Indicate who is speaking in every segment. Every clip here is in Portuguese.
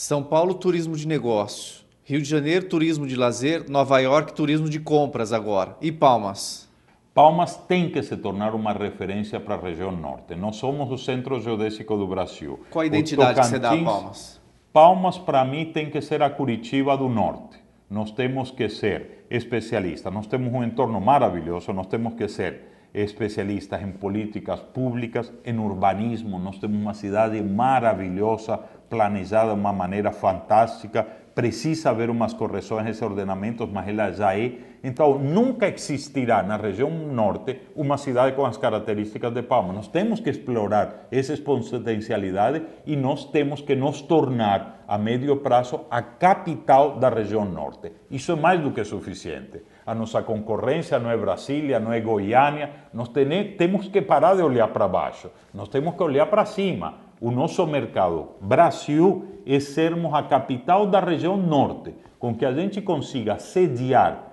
Speaker 1: São Paulo, turismo de negócio. Rio de Janeiro, turismo de lazer. Nova York, turismo de compras agora. E Palmas?
Speaker 2: Palmas tem que se tornar uma referência para a região norte. Nós somos o centro geodésico do Brasil.
Speaker 1: Qual a identidade que você dá a Palmas?
Speaker 2: Palmas, para mim, tem que ser a Curitiba do norte. Nós temos que ser especialistas. Nós temos um entorno maravilhoso, nós temos que ser especialistas em políticas públicas, em urbanismo. Nós temos uma cidade maravilhosa, planejada de uma maneira fantástica. Precisa haver umas correções nesses ordenamentos, mas ela já é. Então, nunca existirá na região norte uma cidade com as características de Palmas. Nós temos que explorar essas potencialidades e nós temos que nos tornar, a médio prazo, a capital da região norte. Isso é mais do que suficiente. A nossa concorrência não é Brasília, não é Goiânia. Nós temos que parar de olhar para baixo. Nós temos que olhar para cima. O nosso mercado, Brasil, é sermos a capital da região norte, com que a gente consiga sediar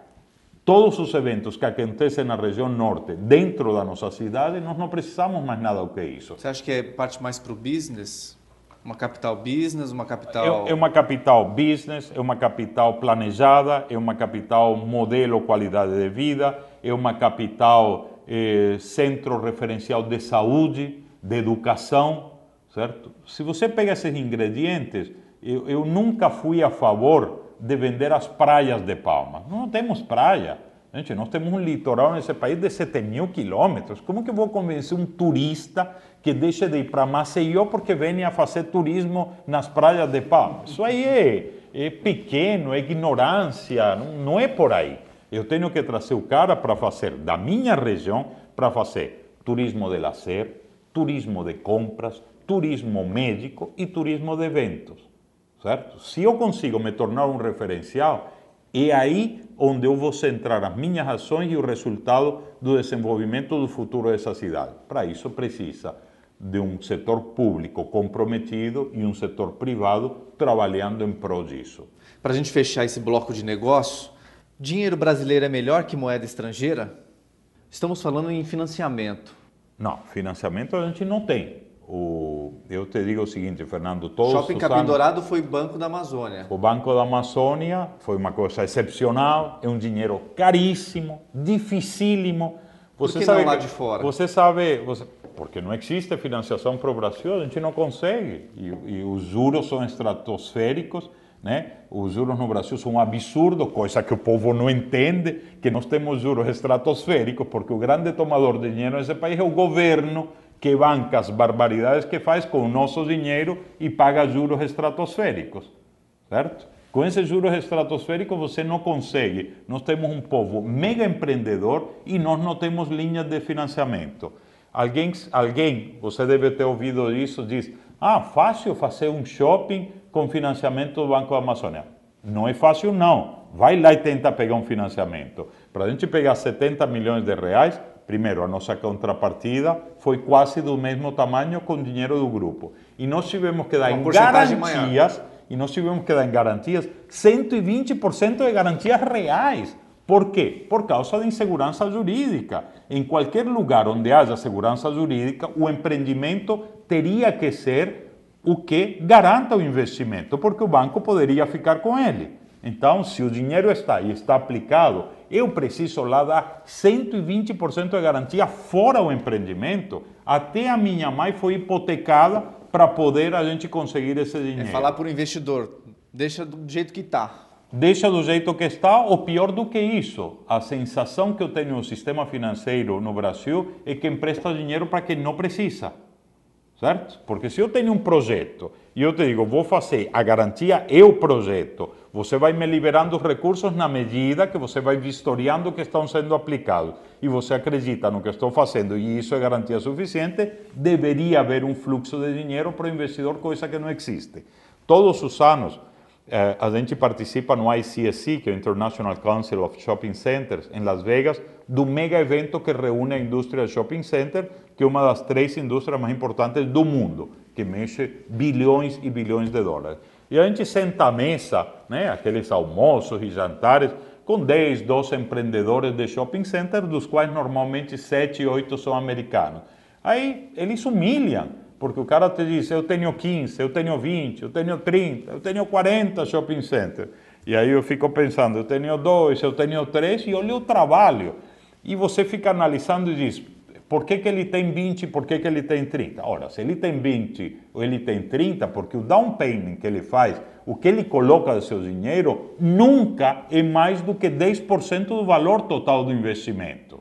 Speaker 2: todos os eventos que acontecem na região norte dentro da nossa cidade. Nós não precisamos mais nada do que isso.
Speaker 1: Você acha que é parte mais para o business? Uma capital business, uma capital...
Speaker 2: É uma capital business, é uma capital planejada, é uma capital modelo qualidade de vida, é uma capital centro referencial de saúde, de educação, certo? Se você pega esses ingredientes, eu nunca fui a favor de vender as praias de Palmas. Não temos praia. Gente, nós temos um litoral nesse país de 7.000 quilômetros. Como que eu vou convencer um turista que deixe de ir para Maceió porque vem a fazer turismo nas praias de Palmas? Isso aí é pequeno, é ignorância, não é por aí. Eu tenho que trazer o cara para fazer da minha região, para fazer turismo de lazer, turismo de compras, turismo médico e turismo de eventos, certo? Se eu consigo me tornar um referencial, é aí onde eu vou centrar as minhas ações e o resultado do desenvolvimento do futuro dessa cidade. Para isso precisa de um setor público comprometido e um setor privado trabalhando em prol disso.
Speaker 1: Para a gente fechar esse bloco de negócio, dinheiro brasileiro é melhor que moeda estrangeira? Estamos falando em financiamento.
Speaker 2: Não, financiamento a gente não tem. Eu te digo o seguinte, Fernando, todos
Speaker 1: Shopping Capim Dourado foi Banco da Amazônia.
Speaker 2: O Banco da Amazônia foi uma coisa excepcional, é um dinheiro caríssimo, dificílimo.
Speaker 1: Por que não lá de fora?
Speaker 2: Porque não existe financiação para o Brasil, a gente não consegue. E os juros são estratosféricos, né? Os juros no Brasil são um absurdo, coisa que o povo não entende, que nós temos juros estratosféricos, porque o grande tomador de dinheiro nesse país é o governo, que banca as barbaridades que faz com o nosso dinheiro e paga juros estratosféricos, certo? Com esses juros estratosféricos você não consegue. Nós temos um povo mega empreendedor e nós não temos linhas de financiamento. Alguém, você deve ter ouvido isso, diz, fácil fazer um shopping com financiamento do Banco da Amazônia. Não é fácil não. Vai lá e tenta pegar um financiamento. Para a gente pegar 70 milhões de reais, primeiro, a nossa contrapartida foi quase do mesmo tamanho com o dinheiro do grupo. E nós tivemos que dar em garantias, 120% de garantias reais. Por quê? Por causa da insegurança jurídica. Em qualquer lugar onde haja segurança jurídica, o empreendimento teria que ser o que garanta o investimento, porque o banco poderia ficar com ele. Então, se o dinheiro está e está aplicado, eu preciso lá dar 120% de garantia fora o empreendimento. Até a minha mãe foi hipotecada para poder a gente conseguir esse dinheiro.
Speaker 1: É falar para o investidor, deixa do jeito que está.
Speaker 2: Deixa do jeito que está, ou pior do que isso, a sensação que eu tenho no sistema financeiro no Brasil é que empresta dinheiro para quem não precisa. Certo? Porque se eu tenho um projeto e eu te digo, vou fazer, a garantia é o projeto, você vai me liberando os recursos na medida que você vai vistoriando que estão sendo aplicados e você acredita no que estou fazendo e isso é garantia suficiente, deveria haver um fluxo de dinheiro para o investidor, coisa que não existe. Todos os anos, a gente participa no ICSC, que é o International Council of Shopping Centers, em Las Vegas, do mega evento que reúne a indústria de shopping center, que é uma das 3 indústrias mais importantes do mundo, que mexe bilhões e bilhões de dólares. E a gente senta à mesa, né, aqueles almoços e jantares, com 10, 12 empreendedores de shopping center, dos quais normalmente 7, 8 são americanos. Aí eles humilham, porque o cara te diz, eu tenho 15, eu tenho 20, eu tenho 30, eu tenho 40 shopping centers. E aí eu fico pensando, eu tenho 2, eu tenho 3, e olha o trabalho. E você fica analisando e diz, por que ele tem 20 e por que ele tem 30? Ora, se ele tem 20 ou ele tem 30, porque o down payment que ele faz, o que ele coloca do seu dinheiro, nunca é mais do que 10% do valor total do investimento.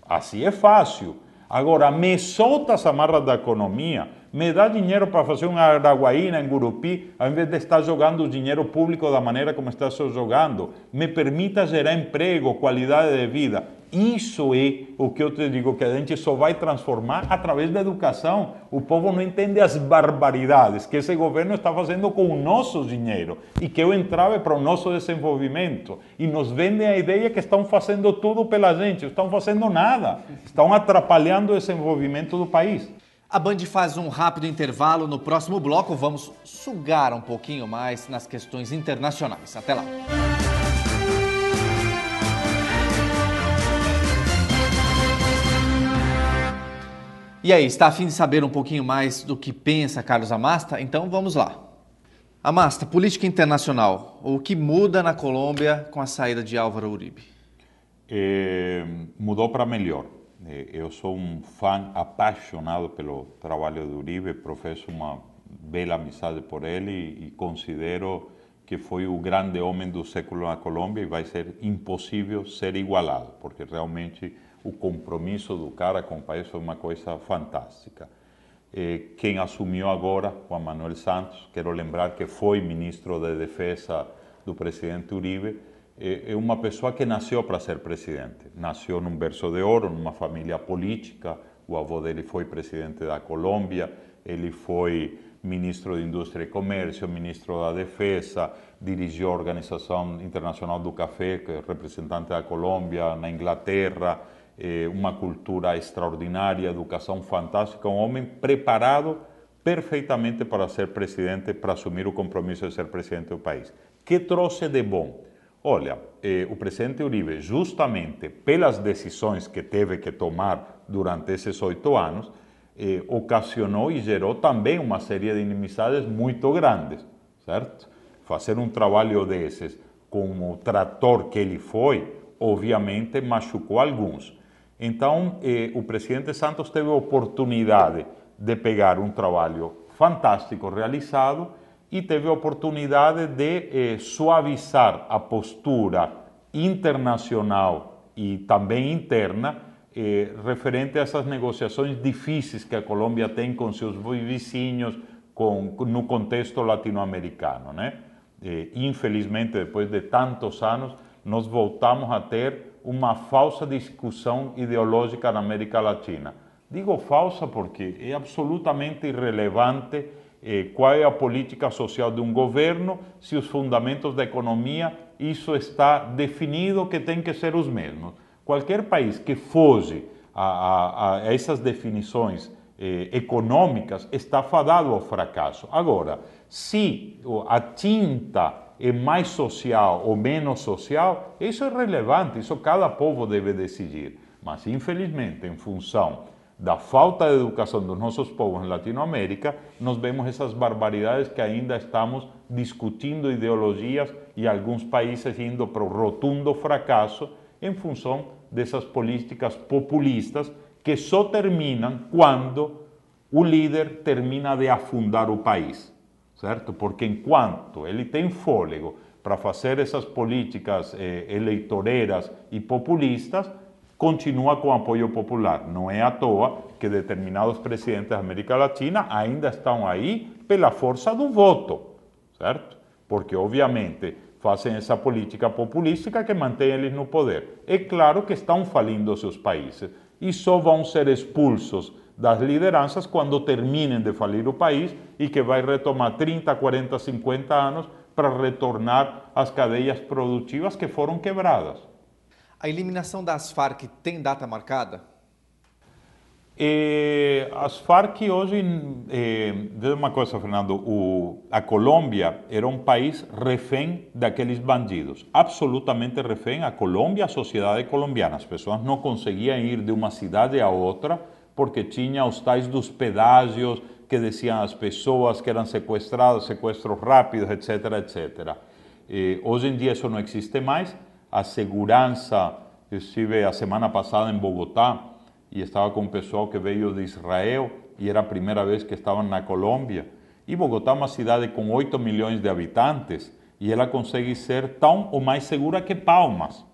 Speaker 2: Assim é fácil. Agora, me solta as amarras da economia, me dá dinheiro para fazer uma Araguaína em Gurupi, ao invés de estar jogando o dinheiro público da maneira como está jogando, me permita gerar emprego, qualidade de vida. Isso é o que eu te digo, que a gente só vai transformar através da educação. O povo não entende as barbaridades que esse governo está fazendo com o nosso dinheiro e que é o entrave para o nosso desenvolvimento. E nos vendem a ideia que estão fazendo tudo pela gente, não estão fazendo nada, estão atrapalhando o desenvolvimento do país.
Speaker 1: A Band faz um rápido intervalo. No próximo bloco, vamos sugar um pouquinho mais nas questões internacionais. Até lá. E aí, está a fim de saber um pouquinho mais do que pensa Carlos Amasta? Então vamos lá. Amasta, política internacional. O que muda na Colômbia com a saída de Álvaro Uribe?
Speaker 2: Mudou para melhor. Eu sou um fã apaixonado pelo trabalho do Uribe, professo uma bela amizade por ele e considero que foi o grande homem do século na Colômbia e vai ser impossível ser igualado, porque realmente o compromisso do cara com o país foi uma coisa fantástica. Quem assumiu agora, Juan Manuel Santos, quero lembrar que foi ministro da Defesa do presidente Uribe, é uma pessoa que nasceu para ser presidente. Nasceu num berço de ouro, numa família política, o avô dele foi presidente da Colômbia, ele foi ministro de Indústria e Comércio, ministro da Defesa, dirigiu a Organização Internacional do Café, que é representante da Colômbia na Inglaterra, uma cultura extraordinária, educação fantástica, um homem preparado perfeitamente para ser presidente, para assumir o compromisso de ser presidente do país. Que trouxe de bom? Olha, o presidente Uribe, justamente pelas decisões que teve que tomar durante esses 8 anos, ocasionou e gerou também uma série de inimizades muito grandes, certo? Fazer um trabalho desses com o trator que ele foi, obviamente machucou alguns. Então, o presidente Santos teve a oportunidade de pegar um trabalho fantástico realizado e teve a oportunidade de suavizar a postura internacional e também interna referente a essas negociações difíceis que a Colômbia tem com seus vizinhos no contexto latino-americano, né? Infelizmente, depois de tantos anos, nós voltamos a ter uma falsa discussão ideológica na América Latina. Digo falsa porque é absolutamente irrelevante qual é a política social de um governo, se os fundamentos da economia, isso está definido que tem que ser os mesmos. Qualquer país que foge a essas definições econômicas está fadado ao fracasso. Agora, se a tinta é mais social ou menos social, isso é relevante, isso cada povo deve decidir. Mas, infelizmente, em função da falta de educação dos nossos povos em Latinoamérica, nós vemos essas barbaridades que ainda estamos discutindo ideologias e alguns países indo para o rotundo fracasso em função dessas políticas populistas que só terminam quando o líder termina de afundar o país, certo? Porque enquanto ele tem fôlego para fazer essas políticas eleitoreiras e populistas, continua com apoio popular. Não é à toa que determinados presidentes da América Latina ainda estão aí pela força do voto, certo? Porque, obviamente, fazem essa política populística que mantém eles no poder. É claro que estão falindo seus países e só vão ser expulsos das lideranças quando terminem de falir o país e que vai retomar 30, 40, 50 anos para retornar às cadeias produtivas que foram quebradas.
Speaker 1: A eliminação das Farc tem data marcada?
Speaker 2: As Farc hoje, veja uma coisa, Fernando, a Colômbia era um país refém daqueles bandidos, absolutamente refém. A Colômbia, a sociedade colombiana, as pessoas não conseguiam ir de uma cidade a outra porque tinha os tais dos pedágios que decían as pessoas que eram sequestradas, sequestros rápidos, etc, etc. Hoje em dia isso não existe mais. A segurança, eu estive a semana passada em Bogotá e estava com um pessoal que veio de Israel e era a primeira vez que estavam na Colômbia. E Bogotá é uma cidade com 8 milhões de habitantes e ela consegue ser tão ou mais segura que Palmas,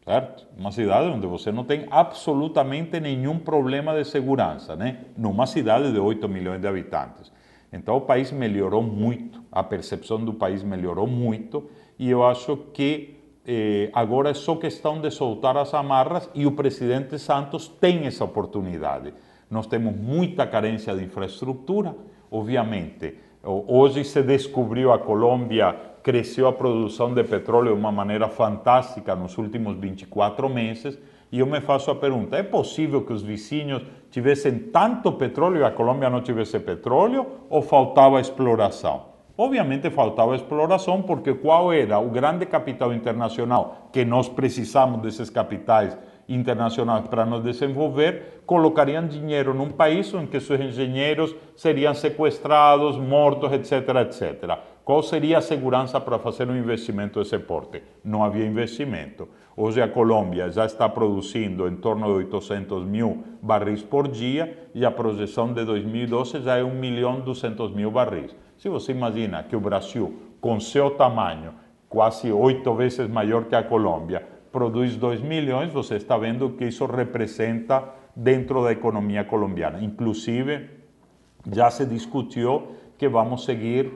Speaker 2: certo? Uma cidade onde você não tem absolutamente nenhum problema de segurança, né? Numa cidade de 8 milhões de habitantes. Então o país melhorou muito, a percepção do país melhorou muito e eu acho que agora é só questão de soltar as amarras e o presidente Santos tem essa oportunidade. Nós temos muita carência de infraestrutura, obviamente. Hoje se descobriu a Colômbia, cresceu a produção de petróleo de uma maneira fantástica nos últimos 24 meses e eu me faço a pergunta, é possível que os vizinhos tivessem tanto petróleo e a Colômbia não tivesse petróleo ou faltava exploração? Obviamente faltava exploração, porque qual era o grande capital internacional que nós precisamos desses capitais internacionais para nos desenvolver, colocariam dinheiro num país em que seus engenheiros seriam sequestrados, mortos, etc, etc. Qual seria a segurança para fazer um investimento desse porte? Não havia investimento. Hoje a Colômbia já está produzindo em torno de 800 mil barris por dia e a projeção de 2012 já é 1.200.000 barris. Se você imagina que o Brasil, com seu tamanho, quase 8 vezes maior que a Colômbia, produz 2 milhões, você está vendo o que isso representa dentro da economia colombiana. Inclusive, já se discutiu que vamos seguir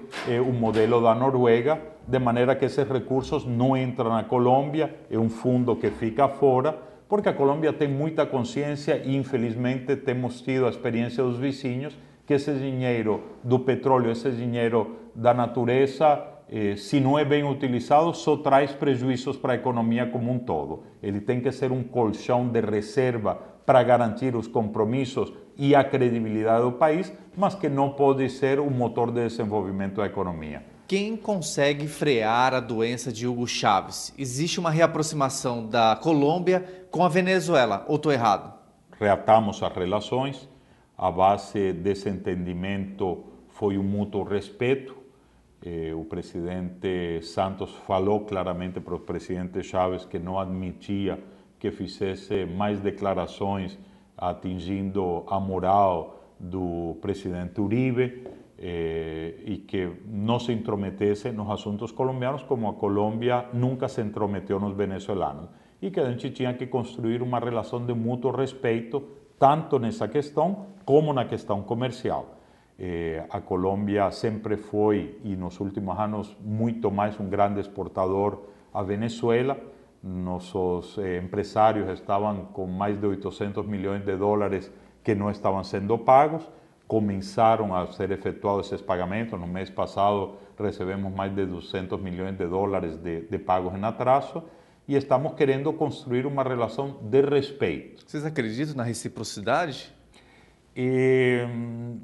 Speaker 2: o modelo da Noruega, de maneira que esses recursos não entram na Colômbia, é um fundo que fica fora, porque a Colômbia tem muita consciência e, infelizmente, temos tido a experiência dos vizinhos que esse dinheiro do petróleo, esse dinheiro da natureza, se não é bem utilizado, só traz prejuízos para a economia como um todo. Ele tem que ser um colchão de reserva para garantir os compromissos e a credibilidade do país, mas que não pode ser o motor de desenvolvimento da economia.
Speaker 1: Quem consegue frear a doença de Hugo Chávez? Existe uma reaproximação da Colômbia com a Venezuela, ou estou errado?
Speaker 2: Reatamos as relações, a base desse entendimento foi o mútuo respeito. O presidente Santos falou claramente para o presidente Chávez que não admitia que fizesse mais declarações atingindo a moral do presidente Uribe e que não se intrometesse nos assuntos colombianos, como a Colômbia nunca se intrometeu nos venezuelanos, e que a gente tinha que construir uma relação de mútuo respeito, tanto nessa questão como na questão comercial. A Colômbia sempre foi, e nos últimos anos, muito mais um grande exportador à Venezuela. Nossos empresários estavam com mais de 800 milhões de dólares que não estavam sendo pagos. Começaram a ser efetuados esses pagamentos. No mês passado recebemos mais de 200 milhões de dólares de pagos em atraso e estamos querendo construir uma relação de respeito.
Speaker 1: Vocês acreditam na reciprocidade?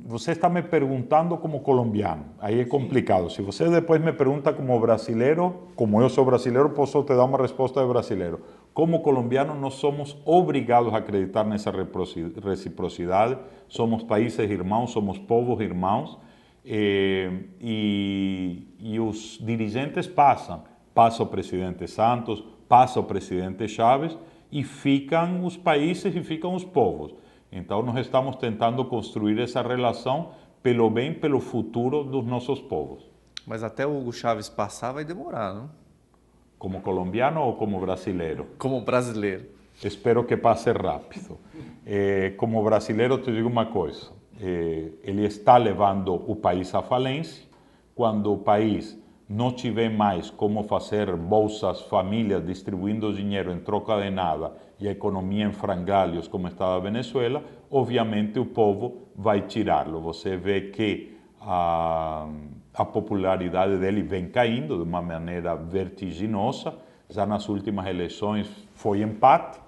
Speaker 2: Você está me perguntando como colombiano, aí é complicado. Se você depois me pergunta como brasileiro, como eu sou brasileiro, posso te dar uma resposta de brasileiro. Como colombiano, nós somos obrigados a acreditar nessa reciprocidade. Somos países irmãos, somos povos irmãos, e os dirigentes passam. Passa o presidente Santos, passa o presidente Chávez, e ficam os países e ficam os povos. Então, nós estamos tentando construir essa relação pelo bem, pelo futuro dos nossos povos.
Speaker 1: Mas até o Hugo Chávez passar vai demorar, não?
Speaker 2: Como colombiano ou como brasileiro?
Speaker 1: Como brasileiro.
Speaker 2: Espero que passe rápido. Como brasileiro, te digo uma coisa. Ele está levando o país à falência. Quando o país não tiver mais como fazer bolsas famílias distribuindo dinheiro em troca de nada e a economia em frangalhos como está a Venezuela, obviamente o povo vai tirá-lo. Você vê que a popularidade dele vem caindo de uma maneira vertiginosa. Já nas últimas eleições foi empate,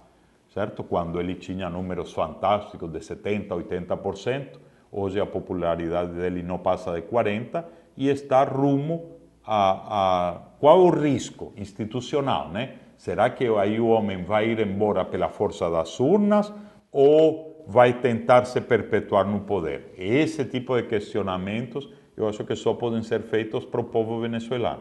Speaker 2: certo? Quando ele tinha números fantásticos de 70%, 80%, hoje a popularidade dele não passa de 40% e está rumo qual é o risco institucional, né? Será que aí o homem vai ir embora pela força das urnas ou vai tentar se perpetuar no poder? Esse tipo de questionamentos eu acho que só podem ser feitos para o povo venezuelano.